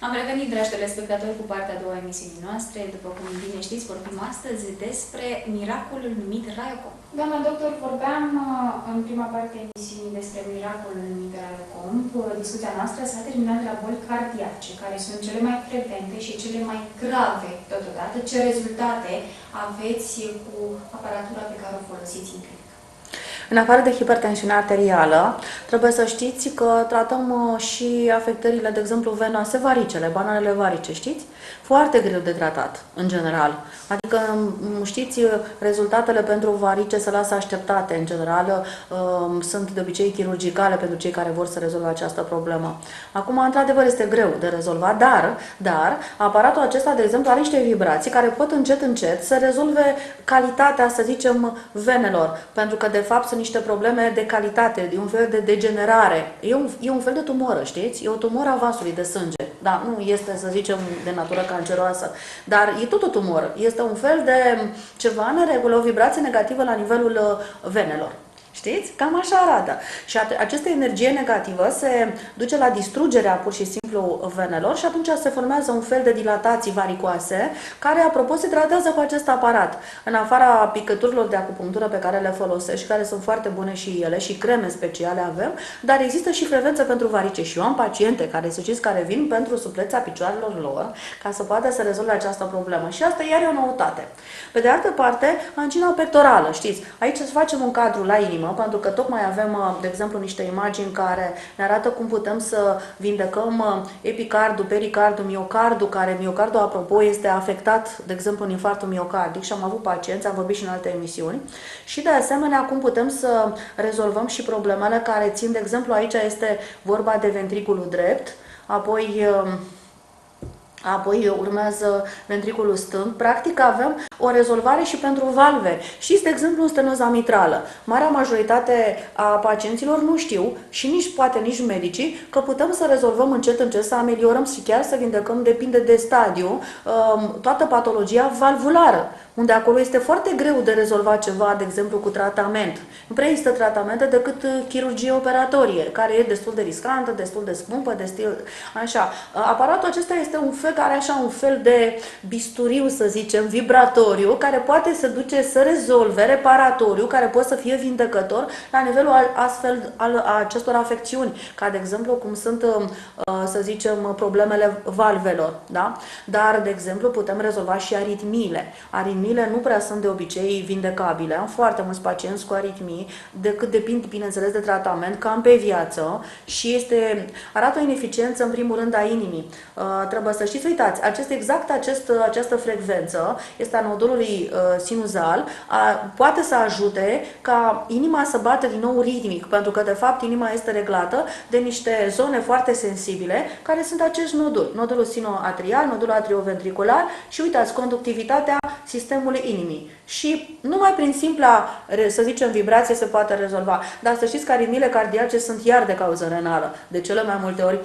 Am revenit, dragi telespectatori, cu partea a doua a emisiunii noastre. După cum bine știți, vorbim astăzi despre miracolul numit Raiocom. Doamna doctor, vorbeam în prima parte a emisiunii despre miracolul numit Raiocom. Discuția noastră s-a terminat la boli cardiace, care sunt cele mai frecvente și cele mai grave totodată. Ce rezultate aveți cu aparatura pe care o folosiți în clinică? În afară de hipertensiune arterială, trebuie să știți că tratăm și afectările, de exemplu, venoase, varicele, banalele varice, știți? Foarte greu de tratat, în general. Adică, știți, rezultatele pentru varice se lasă așteptate, în general, sunt de obicei chirurgicale pentru cei care vor să rezolve această problemă. Acum, într-adevăr, este greu de rezolvat, dar aparatul acesta, de exemplu, are niște vibrații care pot încet să rezolve calitatea, să zicem, venelor, pentru că, de fapt, sunt niște probleme de calitate, de un fel de degenerare. E un fel de tumoră, știți? E o tumoră a vasului de sânge. Da, nu este, să zicem, de natură canceroasă, dar e tot o tumoră. Este un fel de ceva în regulă, o vibrație negativă la nivelul venelor. Știți? Cam așa arată. Și această energie negativă se duce la distrugerea pur și simplu venelor și atunci se formează un fel de dilatații varicoase care, apropo, se tratează cu acest aparat. În afara picăturilor de acupunctură pe care le folosesc și care sunt foarte bune și ele și creme speciale avem, dar există și frecvență pentru varice și eu am paciente care, să știți, care vin pentru supleța picioarelor lor ca să poată să rezolve această problemă. Și asta iar e o noutate. Pe de altă parte, angina pectorală, știți, aici să facem un cadru la inimă, pentru că tocmai avem, de exemplu, niște imagini care ne arată cum putem să vindecăm epicardul, pericardul, miocardul, care miocardul, apropo, este afectat, de exemplu, în infarctul miocardic și am avut pacienți, am vorbit și în alte emisiuni, și de asemenea cum putem să rezolvăm și problemele care țin, de exemplu, aici este vorba de ventriculul drept, apoi urmează ventriculul stâng. Practic avem o rezolvare și pentru valve. Și, de exemplu, în stenoza mitrală. Marea majoritate a pacienților nu știu și poate nici medicii că putem să rezolvăm încet, să ameliorăm și chiar să vindecăm, depinde de stadiu, toată patologia valvulară, unde acolo este foarte greu de rezolvat ceva, de exemplu, cu tratament. Nu prea există tratamente decât chirurgie operatorie, care e destul de riscantă, destul de scumpă, așa. Aparatul acesta este un fel care așa un fel de bisturiu, să zicem, vibratoriu, care poate să duce să rezolve, reparatoriu, care poate să fie vindecător la nivelul astfel al acestor afecțiuni, ca de exemplu cum sunt, să zicem, problemele valvelor, da? Dar, de exemplu, putem rezolva și aritmiile. Aritmiile nu prea sunt de obicei vindecabile. Am foarte mulți pacienți cu aritmii, decât depind, bineînțeles, de tratament, cam pe viață și arată o ineficiență, în primul rând, a inimii. Trebuie să știți, uitați, această frecvență este a nodului sinuzal, poate să ajute ca inima să bată din nou ritmic, pentru că, de fapt, inima este reglată de niște zone foarte sensibile, care sunt acești noduri. Nodul sinoatrial, nodul atrioventricular și, uitați, conductivitatea sistemului inimii. Și numai prin simpla, să zicem, vibrație se poate rezolva. Dar să știți că aritmiile cardiace sunt iar de cauză renală. De cele mai multe ori,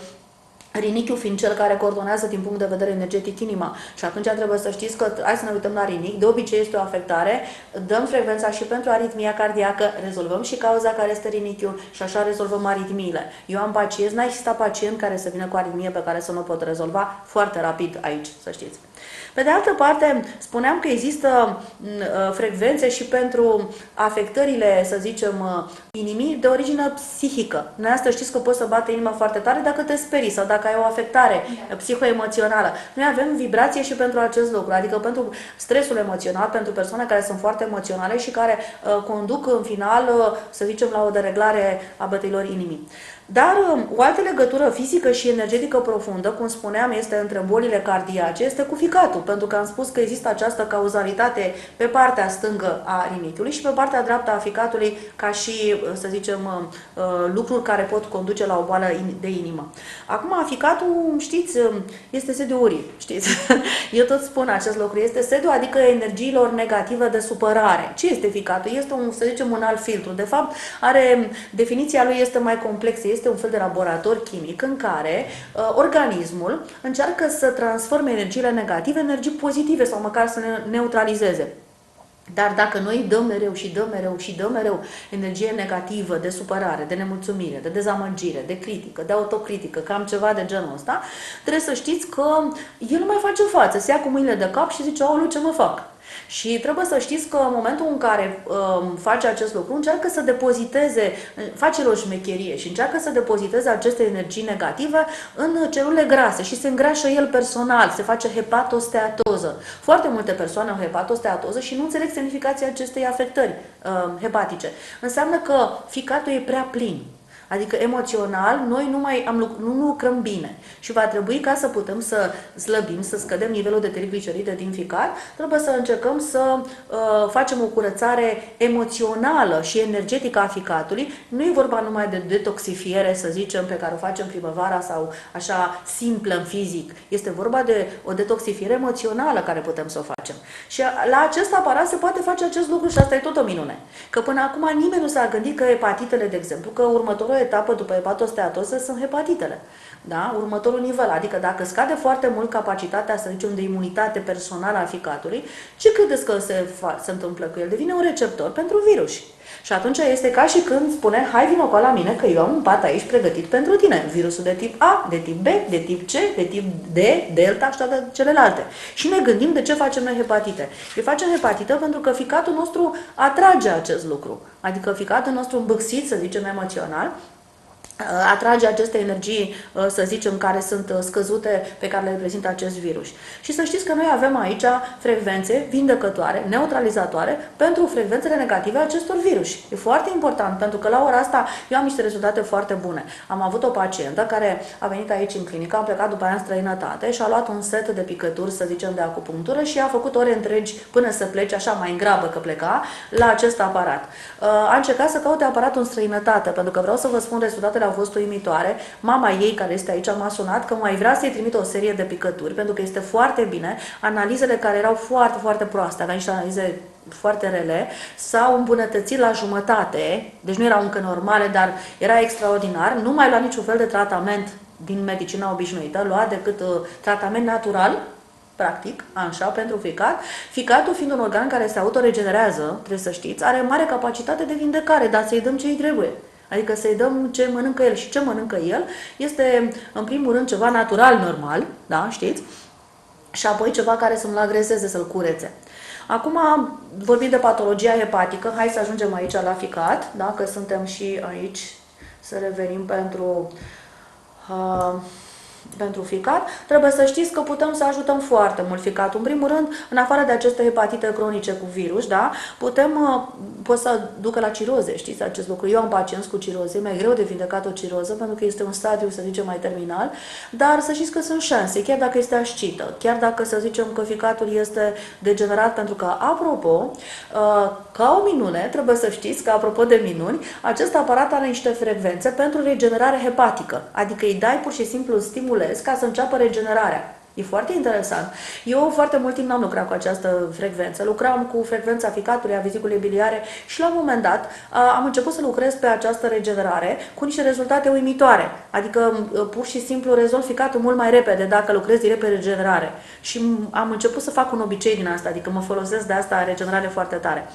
rinichiul fiind cel care coordonează din punct de vedere energetic inima. Și atunci trebuie să știți că, hai să ne uităm la rinic, de obicei este o afectare, dăm frecvența și pentru aritmia cardiacă, rezolvăm și cauza care este rinichiul și așa rezolvăm aritmiile. Eu am pacienți, n-a existat pacient care să vină cu aritmie pe care să nu pot rezolva foarte rapid aici, să știți. Pe de altă parte, spuneam că există frecvențe și pentru afectările, să zicem, inimii de origine psihică. Dumneavoastră știți că poți să bate inima foarte tare dacă te sperii sau dacă ai o afectare psihoemoțională. Noi avem vibrație și pentru acest lucru, adică pentru stresul emoțional, pentru persoane care sunt foarte emoționale și care conduc în final, să zicem, la o dereglare a bătăilor inimii. Dar o altă legătură fizică și energetică profundă, cum spuneam, este între bolile cardiace, este cu ficatul, pentru că am spus că există această cauzalitate pe partea stângă a rinichiului și pe partea dreaptă a ficatului, ca și, să zicem, lucruri care pot conduce la o boală de inimă. Acum, ficatul, știți, este sediul urii, știți? Eu tot spun acest lucru, este sediul, adică energiilor negative de supărare. Ce este ficatul? Este să zicem, un alt filtru. De fapt, definiția lui este mai complexă. Este un fel de laborator chimic în care organismul încearcă să transforme energiile negative în energii pozitive sau măcar să ne neutralizeze. Dar dacă noi dăm mereu și dăm mereu și dăm mereu energie negativă, de supărare, de nemulțumire, de dezamăgire, de critică, de autocritică, cam ceva de genul ăsta, trebuie să știți că el nu mai face față, se ia cu mâinile de cap și zice, aoleu, ce mă fac? Și trebuie să știți că în momentul în care face acest lucru, încearcă să depoziteze, face o șmecherie și încearcă să depoziteze aceste energii negative în celule grase și se îngrașă el personal, se face hepatosteatoză. Foarte multe persoane au hepatosteatoză și nu înțeleg semnificația acestei afectări hepatice. Înseamnă că ficatul e prea plin. Adică emoțional noi nu lucrăm bine și va trebui ca să putem să slăbim, să scădem nivelul de trigliceride din ficat, trebuie să încercăm să facem o curățare emoțională și energetică a ficatului. Nu e vorba numai de detoxifiere, să zicem, pe care o facem primăvara sau așa simplă în fizic. Este vorba de o detoxifiere emoțională care putem să o facem. Și la acest aparat se poate face acest lucru și asta e tot o minune. Că până acum nimeni nu s-a gândit că hepatitele, de exemplu, că următorul etapă după hepatosteatoză sunt hepatitele. Da? Următorul nivel, adică dacă scade foarte mult capacitatea, să zicem, de imunitate personală a ficatului, ce credeți că se întâmplă cu el? Devine un receptor pentru virus. Și atunci este ca și când spune, hai vino cu la mine că eu am un pat aici pregătit pentru tine. Virusul de tip A, de tip B, de tip C, de tip D, delta și toate celelalte. Și ne gândim de ce facem noi hepatite. Îi facem hepatită pentru că ficatul nostru atrage acest lucru. Adică ficatul nostru îmbâxit, să zicem, emoțional, atrage aceste energii, să zicem, care sunt scăzute, pe care le reprezintă acest virus. Și să știți că noi avem aici frecvențe vindecătoare, neutralizatoare pentru frecvențele negative a acestor virus. E foarte important, pentru că la ora asta eu am niște rezultate foarte bune. Am avut o pacientă care a venit aici în clinică, am plecat după aia în străinătate și a luat un set de picături, să zicem, de acupunctură și a făcut ore întregi până să plece, așa mai în grabă că pleca, la acest aparat. A încercat să caute aparatul în străinătate, pentru că vreau să vă spun, rezultatele au fost uimitoare. Mama ei, care este aici, m-a sunat că mai vrea să-i trimit o serie de picături, pentru că este foarte bine. Analizele care erau foarte, foarte proaste, aveam niște analize foarte rele, s-au îmbunătățit la jumătate, deci nu erau încă normale, dar era extraordinar. Nu mai lua niciun fel de tratament din medicina obișnuită, lua decât tratament natural, practic, așa, pentru ficat. Ficatul, fiind un organ care se autoregenerează, trebuie să știți, are mare capacitate de vindecare, dar să-i dăm ce îi trebuie. Adică să-i dăm ce mănâncă el. Și ce mănâncă el este, în primul rând, ceva natural, normal, da, știți? Și apoi ceva care să-l agreseze, să-l curețe. Acum, vorbim de patologia hepatică, hai să ajungem aici la ficat, da, că suntem și aici, să revenim pentru ficat, trebuie să știți că putem să ajutăm foarte mult ficatul. În primul rând, în afară de aceste hepatite cronice cu virus, da, pot să ducă la ciroze, știți acest lucru. Eu am pacienți cu ciroze, mai greu de vindecat o ciroză, pentru că este un stadiu, să zicem, mai terminal, dar să știți că sunt șanse, chiar dacă este ascită, chiar dacă, să zicem, că ficatul este degenerat, pentru că, apropo, ca o minune, trebuie să știți că, apropo de minuni, acest aparat are niște frecvențe pentru regenerare hepatică, adică îi dai pur și simplu stimulez ca să înceapă regenerarea. E foarte interesant. Eu foarte mult timp n-am lucrat cu această frecvență. Lucram cu frecvența ficatului, a veziculei biliare și la un moment dat am început să lucrez pe această regenerare cu niște rezultate uimitoare. Adică pur și simplu rezolv ficatul mult mai repede dacă lucrez direct pe regenerare. Și am început să fac un obicei din asta, adică mă folosesc de asta regenerare foarte tare.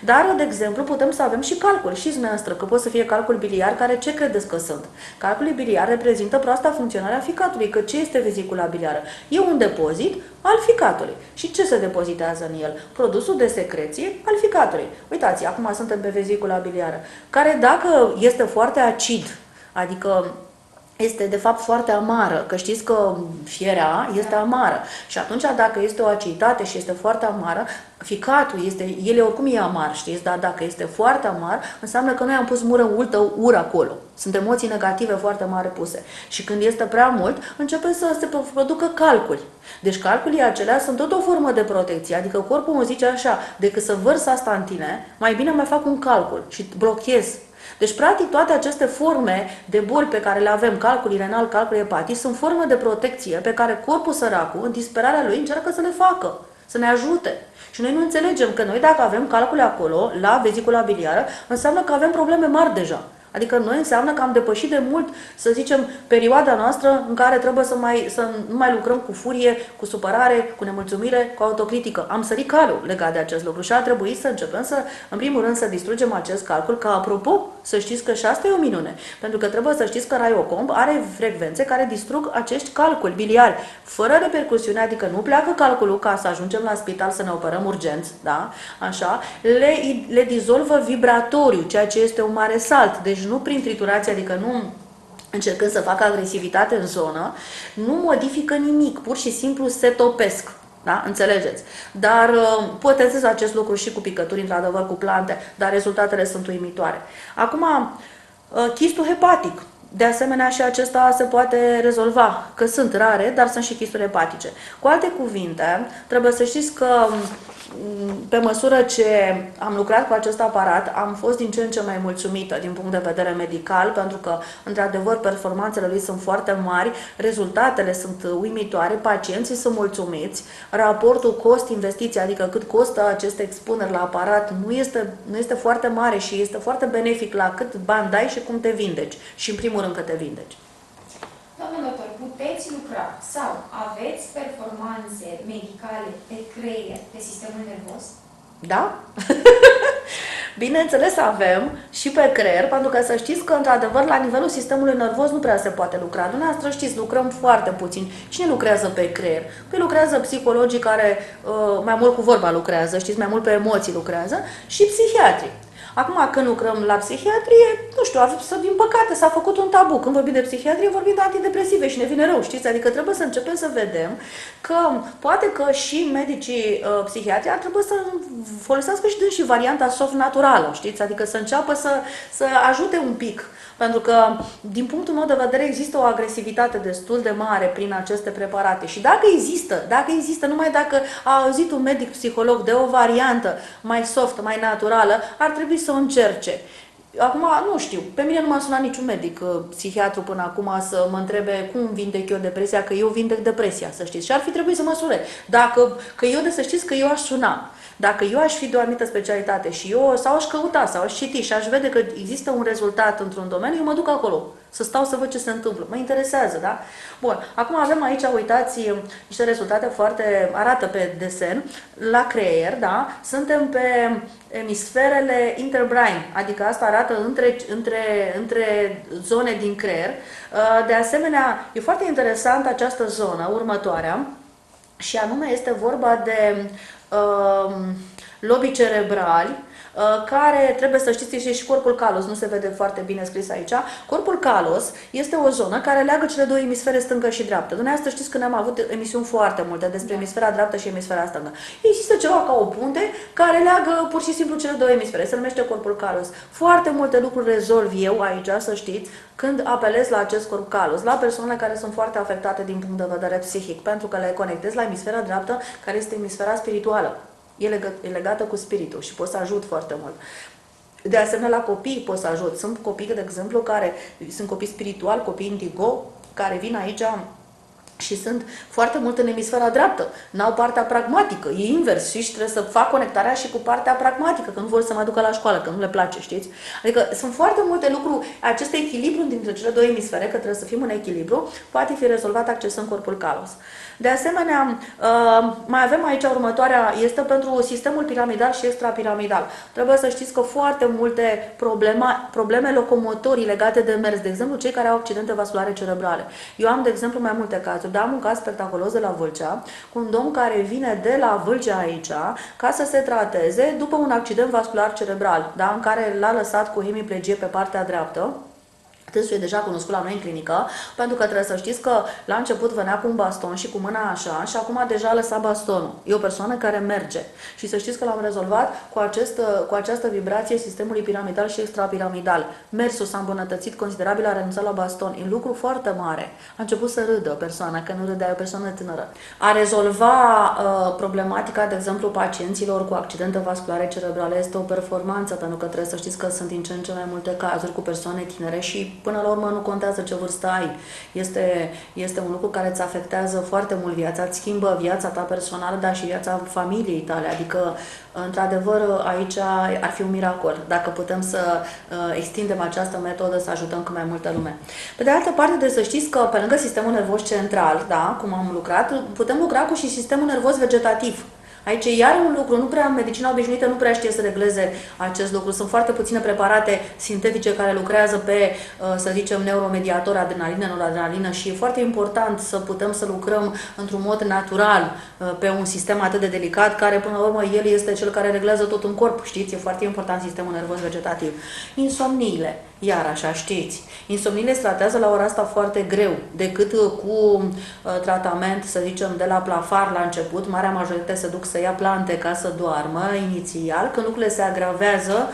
Dar, de exemplu, putem să avem și calcul. Știți dumneavoastră că pot să fie calcul biliar, care ce credeți că sunt? Calculul biliar reprezintă proasta funcționare a ficatului, că ce este vezicula biliară? E un depozit al ficatului. Și ce se depozitează în el? Produsul de secreție al ficatului. Uitați, acum suntem pe vezicula biliară, care dacă este foarte acid, adică este de fapt foarte amară, că știți că fierea este amară. Și atunci dacă este o aciditate și este foarte amară, ficatul el oricum e amar, știți, dar dacă este foarte amar, înseamnă că noi am pus multă ură acolo. Sunt emoții negative foarte mari puse. Și când este prea mult, începe să se producă calculi. Deci calculii acelea sunt tot o formă de protecție, adică corpul îmi zice așa, decât să vărs asta în tine, mai bine mai fac un calcul și blochez. Deci, practic, toate aceste forme de boli pe care le avem, calcul renal, calcul hepatic, sunt forme de protecție pe care corpul săracul, în disperarea lui, încearcă să le facă, să ne ajute. Și noi nu înțelegem că noi, dacă avem calcule acolo, la vezicula biliară, înseamnă că avem probleme mari deja. Adică noi înseamnă că am depășit de mult, să zicem, perioada noastră în care trebuie să nu mai lucrăm cu furie, cu supărare, cu nemulțumire, cu autocritică. Am sărit calul legat de acest lucru și ar trebui să începem să, în primul rând, să distrugem acest calcul, că, apropo, să știți că și asta e o minune. Pentru că trebuie să știți că raiocomb are frecvențe care distrug acești calculi biliari, fără repercusiune, adică nu pleacă calculul ca să ajungem la spital să ne operăm urgenți, da? Așa, le dizolvă vibratoriu, ceea ce este un mare salt, deci nu prin triturație, adică nu încercând să facă agresivitate în zonă, nu modifică nimic, pur și simplu se topesc. Da? Înțelegeți? Dar potenzez acest lucru și cu picături, într-adevăr, cu plante, dar rezultatele sunt uimitoare. Acum, chistul hepatic. De asemenea, și acesta se poate rezolva, că sunt rare, dar sunt și chisturi hepatice. Cu alte cuvinte, trebuie să știți că pe măsură ce am lucrat cu acest aparat, am fost din ce în ce mai mulțumită din punct de vedere medical, pentru că, într-adevăr, performanțele lui sunt foarte mari, rezultatele sunt uimitoare, pacienții sunt mulțumiți, raportul cost-investiție, adică cât costă aceste expuneri la aparat, nu este foarte mare și este foarte benefic la cât bani dai și cum te vindeci. Și, în primul rând, că te vindeci. Doamne doctor, puteți lucra sau aveți performanțe medicale pe creier, pe sistemul nervos? Da? Bineînțeles avem și pe creier, pentru că să știți că, într-adevăr, la nivelul sistemului nervos nu prea se poate lucra. Dumneavoastră știți, lucrăm foarte puțin. Cine lucrează pe creier? Păi lucrează psihologii care mai mult cu vorba lucrează, știți, mai mult pe emoții lucrează, și psihiatrii. Acum, când lucrăm la psihiatrie, nu știu, din păcate s-a făcut un tabu. Când vorbim de psihiatrie, vorbim de antidepresive și ne vine rău, știți? Adică trebuie să începem să vedem că poate că și medicii psihiatri ar trebui să folosească și varianta soft naturală, știți? Adică să înceapă să ajute un pic. Pentru că, din punctul meu de vedere, există o agresivitate destul de mare prin aceste preparate. Și dacă există, numai dacă a auzit un medic psiholog de o variantă mai soft, mai naturală, ar trebui să o încerce. Acum, nu știu, pe mine nu m-a sunat niciun medic psihiatru până acum să mă întrebe cum vindec eu depresia, că eu vindec depresia, să știți. Și ar fi trebuit să măsure. Să știți că eu aș suna. Dacă eu aș fi de o anumită specialitate și sau aș căuta, sau aș citi și aș vede că există un rezultat într-un domeniu, eu mă duc acolo, să stau să văd ce se întâmplă. Mă interesează, da? Bun, acum avem aici, uitați, niște rezultate foarte, arată pe desen, la creier, da? Suntem pe emisferele interbrain, adică asta arată între zone din creier. De asemenea, e foarte interesantă această zonă, următoarea, și anume este vorba de lobii cerebrali, care, trebuie să știți, este și corpul calos, nu se vede foarte bine scris aici. Corpul calos este o zonă care leagă cele două emisfere, stângă și dreaptă. Dumneavoastră știți că ne-am avut emisiuni foarte multe despre emisfera dreaptă și emisfera stângă. Există ceva ca o punte care leagă pur și simplu cele două emisfere, se numește corpul calos. Foarte multe lucruri rezolv eu aici, să știți, când apelez la acest corp calos, la persoanele care sunt foarte afectate din punct de vedere psihic, pentru că le conectez la emisfera dreaptă, care este emisfera spirituală. E legată cu spiritul și pot să ajut foarte mult. De asemenea, la copii pot să ajut. Sunt copii, de exemplu, care sunt copii spirituali, copii indigo, care vin aici și sunt foarte mult în emisfera dreaptă. N-au partea pragmatică, e invers și trebuie să fac conectarea și cu partea pragmatică, că nu vor să mă ducă la școală, că nu le place, știți? Adică sunt foarte multe lucruri, acest echilibru dintre cele două emisfere, că trebuie să fim în echilibru, poate fi rezolvat accesând corpul calos. De asemenea, mai avem aici următoarea, este pentru sistemul piramidal și extrapiramidal. Trebuie să știți că foarte multe probleme locomotorii legate de mers, de exemplu, cei care au accidente vasculare cerebrale. Eu am, de exemplu, mai multe cazuri, dar am un caz spectaculos de la Vâlcea, cu un domn care vine de la Vâlcea aici ca să se trateze după un accident vascular cerebral, da, în care l-a lăsat cu hemiplegie pe partea dreaptă. Dânsul e deja cunoscut la noi în clinică, pentru că trebuie să știți că la început venea cu un baston și cu mâna așa și acum deja a lăsat bastonul. E o persoană care merge. Și să știți că l-am rezolvat cu această vibrație sistemului piramidal și extrapiramidal. Mersul s-a îmbunătățit considerabil, a renunțat la baston. E un lucru foarte mare. A început să râdă persoana, că nu râdea, e o persoană tânără. A rezolva problematica, de exemplu, pacienților cu accidente vasculare cerebrale este o performanță, pentru că trebuie să știți că sunt din ce în ce mai multe cazuri cu persoane tinere și până la urmă nu contează ce vârstă ai. Este un lucru care îți afectează foarte mult viața, îți schimbă viața ta personală, dar și viața familiei tale. Adică, într-adevăr, aici ar fi un miracol dacă putem să extindem această metodă, să ajutăm cât mai multă lume. Pe de altă parte, trebuie să știți că pe lângă sistemul nervos central, da, cum am lucrat, putem lucra cu și sistemul nervos vegetativ. Aici iar un lucru, nu prea, medicina obișnuită nu prea știe să regleze acest lucru. Sunt foarte puține preparate sintetice care lucrează pe, să zicem, neuromediator, adrenalină, noradrenalină și e foarte important să putem să lucrăm într-un mod natural pe un sistem atât de delicat, care până la urmă el este cel care reglează tot în corp, știți? E foarte important sistemul nervos vegetativ. Insomniile, iar așa știți, insomniile se tratează la ora asta foarte greu, decât cu tratament, să zicem, de la plafar la început. Marea majoritate se duc să ia plante ca să doarmă inițial. Când lucrurile se agravează,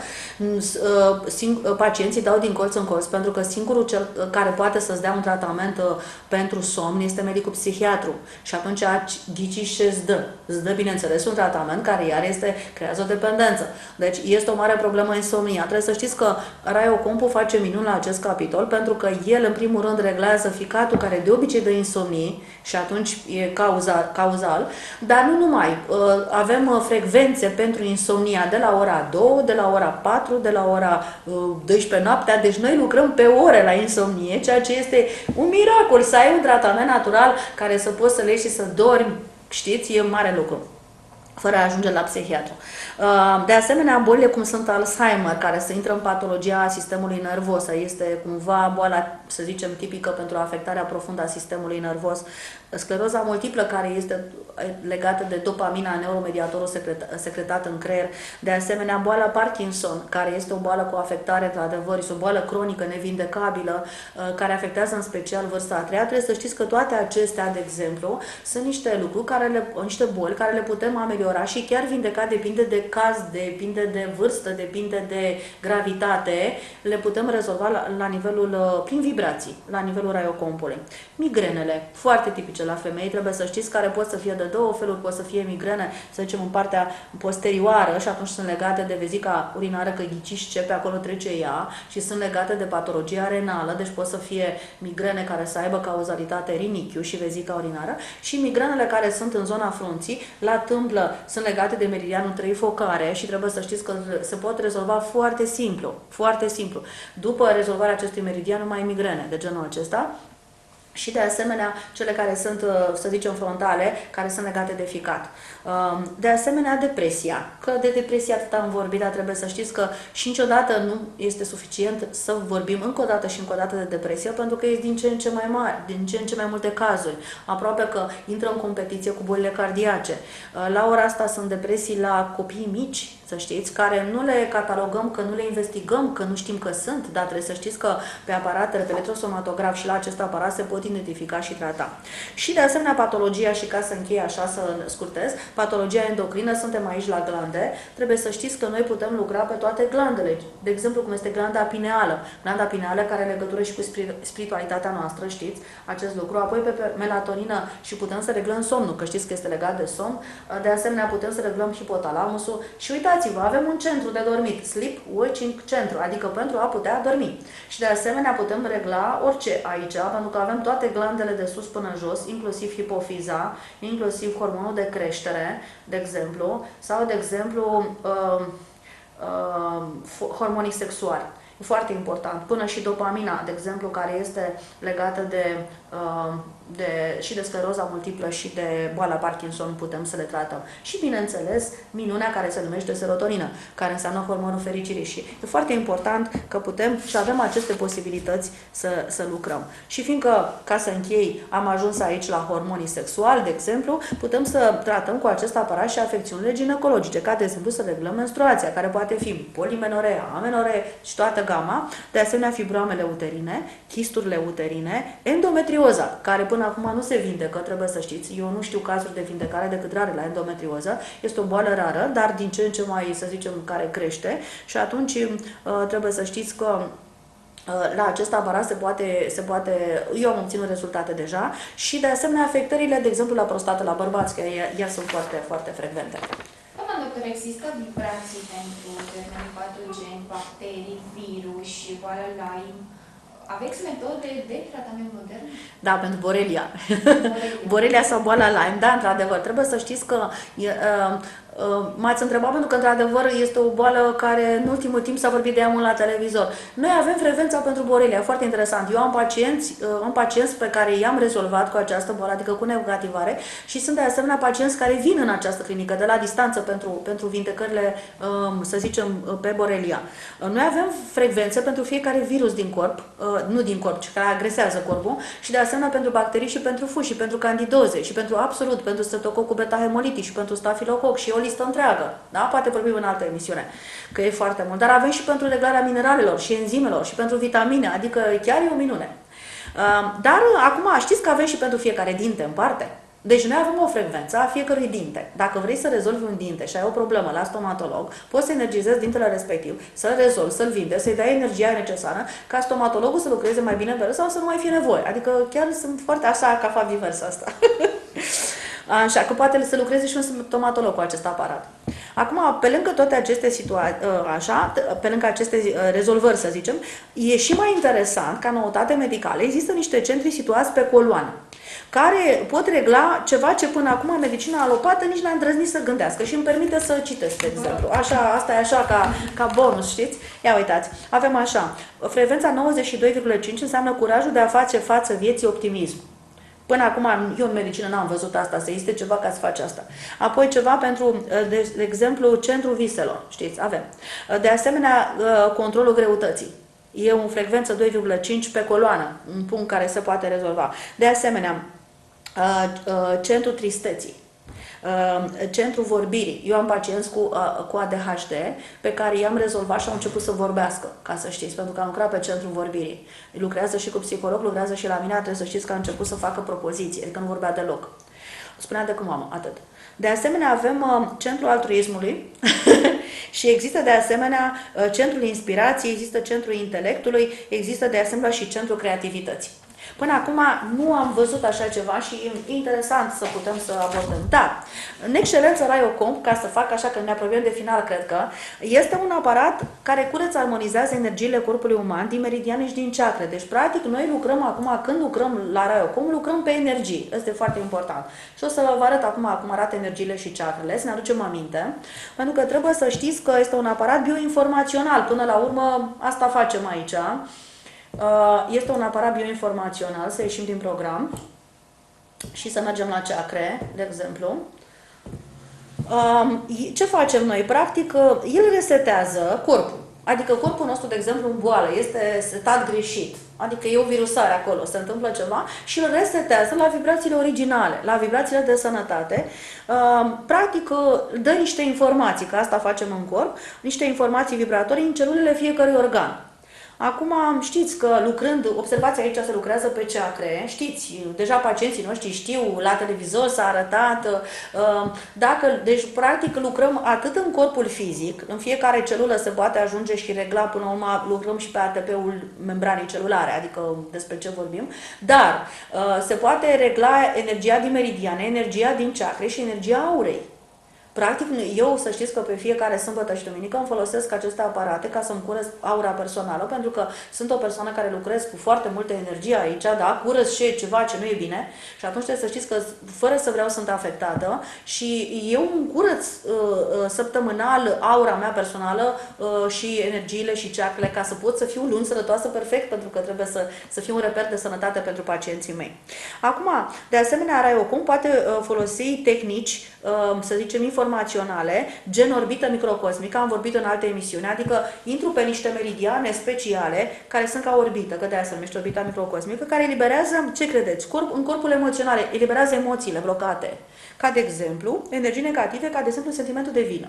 pacienții dau din colț în colț, pentru că singurul cel care poate să-ți dea un tratament pentru somn este medicul psihiatru. Și atunci ghici și îți dă. Îți dă, bineînțeles, un tratament care iar creează o dependență. Deci este o mare problemă insomnia. Trebuie să știți că Raiocompu face minuni la acest capitol, pentru că el, în primul rând, reglează ficatul care de obicei dă insomnie și atunci e cauzal, dar nu numai. Avem frecvențe pentru insomnia de la ora 2, de la ora 4, de la ora 12 noaptea, deci noi lucrăm pe ore la insomnie, ceea ce este un miracol, să ai un tratament natural care să poți să le iei și să dormi, știți, e un mare lucru, fără a ajunge la psihiatru. De asemenea, bolile cum sunt Alzheimer, care se intră în patologia sistemului nervos, este cumva boala, să zicem, tipică pentru afectarea profundă a sistemului nervos. Scleroza multiplă, care este legată de dopamina, neuromediatorul secretat în creier. De asemenea, boala Parkinson, care este o boală cu afectare, într-adevăr, este o boală cronică, nevindecabilă, care afectează în special vârsta a treia. Trebuie să știți că toate acestea, de exemplu, sunt niște lucruri, niște boli care le putem ameliora și chiar vindeca, depinde de caz, depinde de vârstă, depinde de gravitate, le putem rezolva la nivelul, prin vibrații, la nivelul Raiocompului. Migrenele, foarte tipice la femei, trebuie să știți, care pot să fie de două feluri, pot să fie migrene, să zicem, în partea posterioară și atunci sunt legate de vezica urinară, că ghiciși pe acolo trece ea și sunt legate de patologia renală, deci pot să fie migrene care să aibă cauzalitate rinichiu și vezica urinară și migrenele care sunt în zona frunții, la tâmplă, sunt legate de meridianul 3 focare și trebuie să știți că se pot rezolva foarte simplu, foarte simplu. După rezolvarea acestui meridian nu mai e migrene de genul acesta. Și de asemenea cele care sunt, să zicem, frontale, care sunt legate de ficat. De asemenea, depresia. Că de depresie atât am vorbit, dar trebuie să știți că și niciodată nu este suficient să vorbim încă o dată și încă o dată de depresie, pentru că e din ce în ce mai mari, din ce în ce mai multe cazuri. Aproape că intră în competiție cu bolile cardiace. La ora asta sunt depresii la copii mici, să știți, care nu le catalogăm, că nu le investigăm, că nu știm că sunt, dar trebuie să știți că pe aparatele, pe electrosomatograf și la acest aparat se pot identifica și trata. Și de asemenea patologia, și ca să închei așa, să scurtez, patologia endocrină, suntem aici la glande, trebuie să știți că noi putem lucra pe toate glandele. De exemplu, cum este glanda pineală. Glanda pineală care are legătură și cu spiritualitatea noastră, știți acest lucru. Apoi pe melatonină și putem să reglăm somnul, că știți că este legat de somn. De asemenea, putem să reglăm hipotalamusul și uitați-vă, avem un centru de dormit, Sleep Watching Centru, adică pentru a putea dormi. Și de asemenea putem regla orice aici, pentru că avem toate glandele de sus până jos, inclusiv hipofiza, inclusiv hormonul de creștere, de exemplu, sau, de exemplu, hormonii sexuali. E foarte important. Până și dopamina, de exemplu, care este legată și de scleroza multiplă și de boala Parkinson, putem să le tratăm. Și, bineînțeles, minunea care se numește serotonină, care înseamnă hormonul fericirii. Și e foarte important că putem și avem aceste posibilități să lucrăm. Și fiindcă, ca să închei, am ajuns aici la hormonii sexuali, de exemplu, putem să tratăm cu acest aparat și afecțiunile ginecologice, ca, de exemplu, să reglăm menstruația, care poate fi polimenoree, amenoree și toată gama, de asemenea fibroamele uterine, chisturile uterine, endometrioza, care până acum nu se vindecă, trebuie să știți. Eu nu știu cazuri de vindecare decât rare la endometrioză. Este o boală rară, dar din ce în ce mai, să zicem, care crește și atunci trebuie să știți că la acest aparat se poate, eu am obținut rezultate deja și de asemenea afectările, de exemplu, la prostată, la bărbați, că iar sunt foarte, foarte frecvente. Doamna doctor, există vibrații pentru germeni patogeni, bacterii, virus și boala Lyme? Aveți metode de tratament modern? Da, pentru borelia. Borelia sau boala Lyme, da, într-adevăr. Trebuie să știți că m-ați întrebat pentru că, într-adevăr, este o boală care în ultimul timp s-a vorbit de ea mult la televizor. Noi avem frecvența pentru borelia, foarte interesant. Eu am pacienți pe care i-am rezolvat cu această boală, adică cu negativare, și sunt de asemenea pacienți care vin în această clinică de la distanță pentru vindecările, să zicem, pe borelia. Noi avem frecvențe pentru fiecare virus din corp, nu din corp, ci care agresează corpul, și de asemenea pentru bacterii și pentru fuși, și pentru candidoze, și pentru absolut, pentru streptococul beta-hemolitic, și pentru stafilococ, și o listă întreagă. Da? Poate vorbim în altă emisiune, că e foarte mult. Dar avem și pentru reglarea mineralelor și enzimelor și pentru vitamine, adică chiar e o minune. Dar acum știți că avem și pentru fiecare dinte în parte. Deci noi avem o frecvență a fiecărui dinte. Dacă vrei să rezolvi un dinte și ai o problemă la stomatolog, poți să energizezi dintele respectiv, să-l rezolvi, să-l vinde, să-i dai energia necesară ca stomatologul să lucreze mai bine pe el sau să nu mai fie nevoie. Adică chiar sunt foarte așa ca fapt divers asta. Așa, că poate să lucreze și un stomatolog cu acest aparat. Acum, pe lângă toate aceste pe lângă aceste rezolvări, să zicem, e și mai interesant, ca noutate medicală, există niște centri situați pe coloană, care pot regla ceva ce până acum medicina alopată nici n-a îndrăznit să gândească. Și îmi permite să citesc, de exemplu. Așa, asta e așa ca bonus, știți? Ia uitați, avem așa, frecvența 92,5 înseamnă curajul de a face față vieții, optimism. Până acum, eu în medicină n-am văzut asta, să existe ceva ca să faci asta. Apoi ceva pentru, de exemplu, centrul viselor, știți, avem. De asemenea, controlul greutății. E o frecvență 2,5 pe coloană, un punct care se poate rezolva. De asemenea, centrul tristeții. Centrul vorbirii. Eu am pacienți cu ADHD pe care i-am rezolvat și au început să vorbească, ca să știți, pentru că am lucrat pe centrul vorbirii. Lucrează și cu psiholog, lucrează și la mine, trebuie să știți că a început să facă propoziții, adică nu vorbea deloc. Spunea de cum am, atât. De asemenea, avem centrul altruismului și există de asemenea centrul inspirației, există centrul intelectului, există de asemenea și centrul creativității. Până acum nu am văzut așa ceva și e interesant să putem să abordăm. Dar, în excelență Raiocomp, ca să fac așa că ne apropiem de final, cred că, este un aparat care curăță, armonizează energiile corpului uman din meridiane și din chakre. Deci, practic, noi lucrăm acum, când lucrăm la Raiocomp, lucrăm pe energii. Asta e foarte important. Și o să vă arăt acum cum arată energiile și chakrele, să ne aducem aminte, pentru că trebuie să știți că este un aparat bioinformațional. Până la urmă, asta facem aici. Este un aparat bioinformațional, să ieșim din program și să mergem la chakre, de exemplu. Ce facem noi? Practic, el resetează corpul. Adică corpul nostru, de exemplu, în boală, este setat greșit. Adică e o virusare acolo, se întâmplă ceva și îl resetează la vibrațiile originale, la vibrațiile de sănătate. Practic, dă niște informații, că asta facem în corp, niște informații vibratorii în celulele fiecărui organ. Acum știți că lucrând, observați aici se lucrează pe chakre, știți, deja pacienții noștri știu, la televizor s-a arătat, deci practic lucrăm atât în corpul fizic, în fiecare celulă se poate ajunge și regla, până la urmă lucrăm și pe ATP-ul membranei celulare, adică despre ce vorbim, dar se poate regla energia din meridiane, energia din chakre și energia aurei. Practic, eu să știți că pe fiecare sâmbătă și duminică îmi folosesc aceste aparate ca să-mi curăț aura personală, pentru că sunt o persoană care lucrez cu foarte multă energie aici, da, curăț și ceva ce nu e bine și atunci trebuie să știți că fără să vreau sunt afectată și eu îmi curăț săptămânal aura mea personală și energiile și chakrele ca să pot să fiu luni sănătoasă perfect, pentru că trebuie să fiu un reper de sănătate pentru pacienții mei. Acum, de asemenea, Raiocomp poate folosi tehnici, să zicem, informaționale, gen orbită microcosmică, am vorbit în alte emisiuni, adică intru pe niște meridiane speciale care sunt ca orbită, că de aia se numește orbita microcosmică, care eliberează, ce credeți, în corpul emoțional, eliberează emoțiile blocate, ca de exemplu, energii negative, ca de exemplu sentimentul de vină.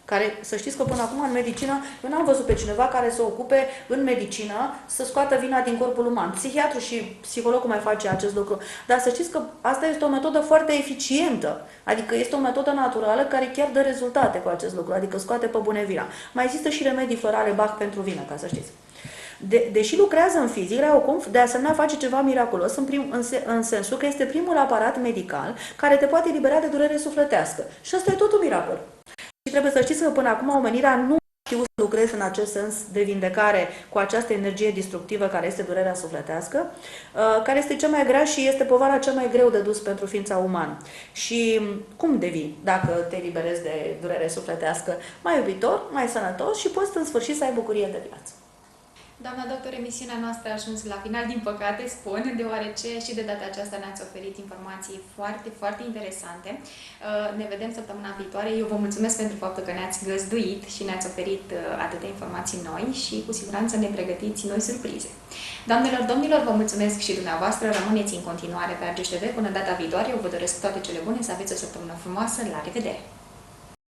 Care, să știți că până acum în medicină, eu n-am văzut pe cineva care să ocupe în medicină să scoată vina din corpul uman. Psihiatru și psihologul mai face acest lucru. Dar să știți că asta este o metodă foarte eficientă. Adică este o metodă naturală care chiar dă rezultate cu acest lucru. Adică scoate pe bune vina. Mai există și remedii florale Bach pentru vină, ca să știți. Deși lucrează în fizic, Raiocomp de asemenea face ceva miraculos în sensul că este primul aparat medical care te poate elibera de durere sufletească. Și asta e tot un miracol. Și trebuie să știți că până acum omenirea nu știu să lucrez în acest sens de vindecare cu această energie destructivă care este durerea sufletească, care este cea mai grea și este povara cea mai greu de dus pentru ființa umană. Și cum devii dacă te eliberezi de durere sufletească? Mai iubitor, mai sănătos și poți în sfârșit să ai bucurie de viață. Doamna doctor, emisiunea noastră a ajuns la final, din păcate, spun, deoarece și de data aceasta ne-ați oferit informații foarte, foarte interesante. Ne vedem săptămâna viitoare. Eu vă mulțumesc pentru faptul că ne-ați găzduit și ne-ați oferit atâtea informații noi și cu siguranță ne pregătiți noi surprize. Doamnelor, domnilor, vă mulțumesc și dumneavoastră. Rămâneți în continuare pe Argeș TV. Până data viitoare, eu vă doresc toate cele bune, să aveți o săptămână frumoasă. La revedere!